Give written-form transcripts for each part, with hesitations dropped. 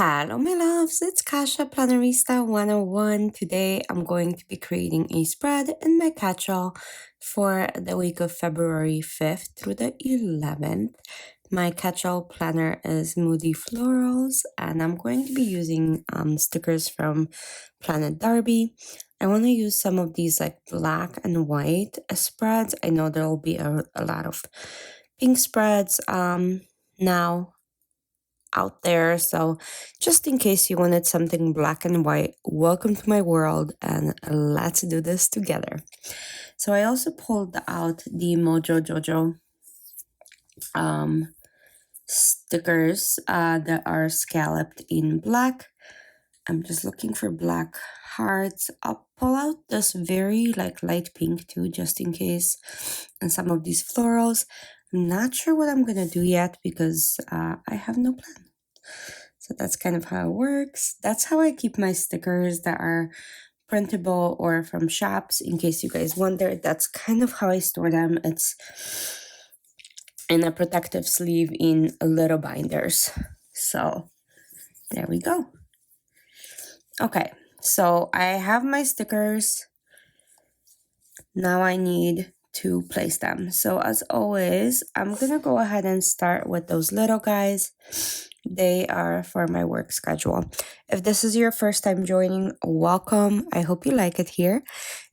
Hello, my loves. It's Kasha Plannerista 101. Today, I'm going to be creating a spread in my catch-all for the week of February 5th through the 11th. My catch-all planner is Moody Florals, and I'm going to be using stickers from Planet Darby. I want to use some of these like black and white spreads. I know there will be a lot of pink spreads now out there. So just in case you wanted something black and white, welcome to my world and let's do this together. So I also pulled out the Mojo Jojo stickers that are scalloped in black. I'm just looking for black hearts. I'll pull out this very like light pink too, just in case, and some of these florals. I'm not sure what I'm gonna do yet because I have no plan. So that's kind of how it works. That's how I keep my stickers that are printable or from shops, in case you guys wonder. That's kind of how I store them. It's in a protective sleeve in little binders. So there we go. Okay, so I have my stickers. Now I need to place them. So as always, I'm gonna go ahead and start with those little guys. They are for my work schedule. If this is your first time joining, welcome. I hope you like it here.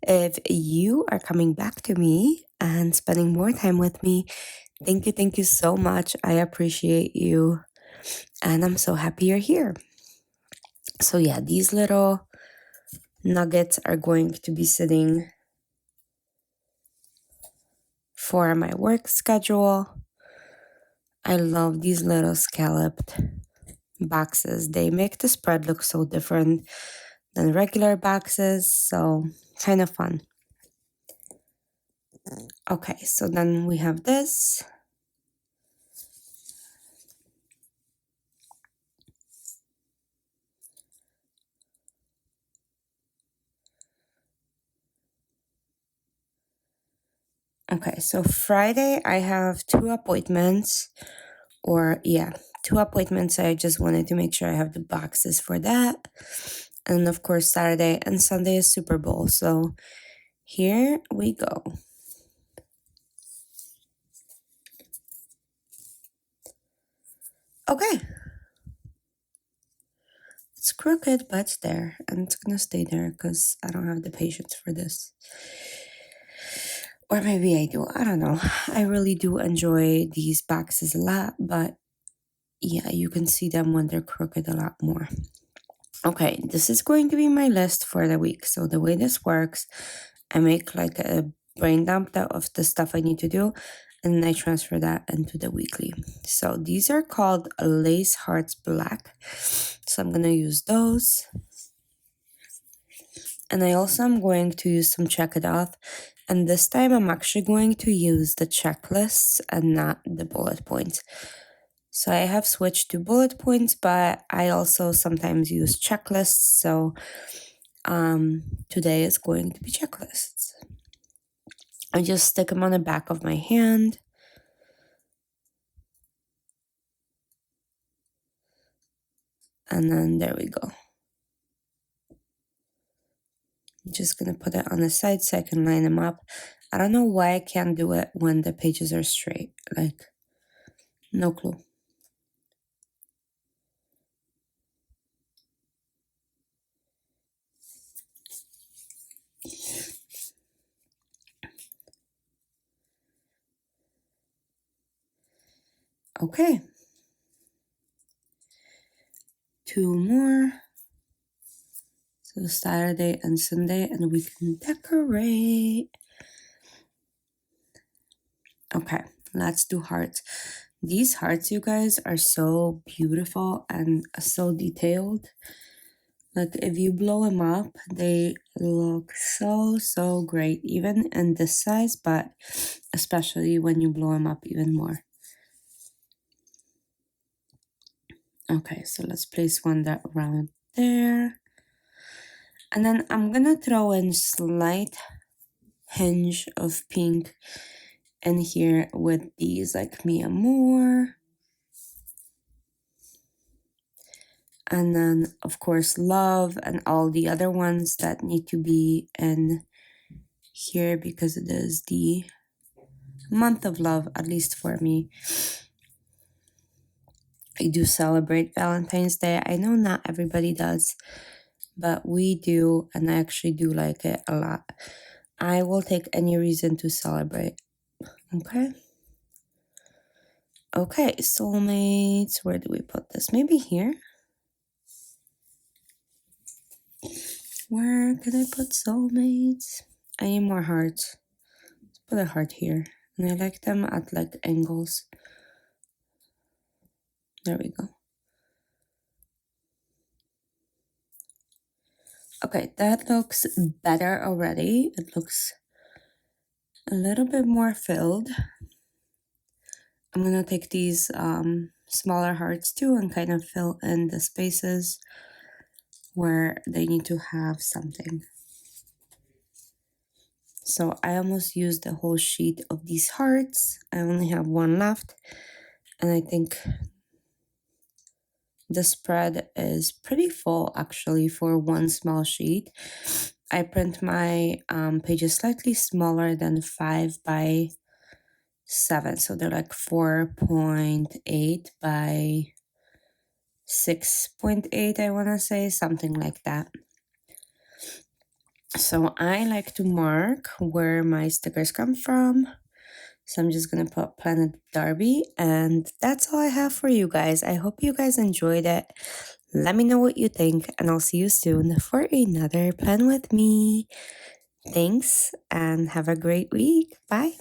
If you are coming back to me and spending more time with me, thank you so much. I appreciate you. And I'm so happy you're here. So yeah, these little nuggets are going to be sitting for my work schedule. I love these little scalloped boxes. They make the spread look so different than regular boxes, so kind of fun. Okay, so then we have this. Okay, so Friday I have two appointments, two appointments. I just wanted to make sure I have the boxes for that. And of course, Saturday and Sunday is Super Bowl. So here we go. Okay. It's crooked, but it's there. And it's gonna stay there because I don't have the patience for this. Or maybe I do. I don't know. I really do enjoy these boxes a lot, but yeah, you can see them when they're crooked a lot more. Okay, this is going to be my list for the week. So the way this works, I make like a brain dump of the stuff I need to do, and then I transfer that into the weekly. So these are called Lace Hearts Black. So I'm gonna use those. And I also am going to use some Check It Off. And this time I'm actually going to use the checklists and not the bullet points. So I have switched to bullet points, but I also sometimes use checklists. So today is going to be checklists. I just stick them on the back of my hand. And then there we go. I'm just going to put it on the side so I can line them up. I don't know why I can't do it when the pages are straight. Like, no clue. Okay. Two more. So Saturday and Sunday, and we can decorate. Okay, let's do hearts. These hearts, you guys, are so beautiful and so detailed. Like, if you blow them up, they look so great, even in this size, but especially when you blow them up even more. Okay, so let's place one that around there. And then I'm gonna throw in slight hinge of pink in here with these, like Mia Moore. And then, of course, love and all the other ones that need to be in here because it is the month of love, at least for me. I do celebrate Valentine's Day. I know not everybody does, but we do, and I actually do like it a lot. I will take any reason to celebrate. Okay. Okay, soulmates. Where do we put this? Maybe here. Where can I put soulmates? I need more hearts. Let's put a heart here. And I like them at like angles. There we go. Okay, that looks better already. It looks a little bit more filled. I'm gonna take these smaller hearts too and kind of fill in the spaces where they need to have something. So I almost used the whole sheet of these hearts. I only have one left, and I think the spread is pretty full actually for one small sheet. I print my pages slightly smaller than 5 by 7, so they're like 4.8 by 6.8, I want to say, something like that. So I like to mark where my stickers come from. So I'm just going to put Planet Darby, and that's all I have for you guys. I hope you guys enjoyed it. Let me know what you think, and I'll see you soon for another Plan With Me. Thanks, and have a great week. Bye.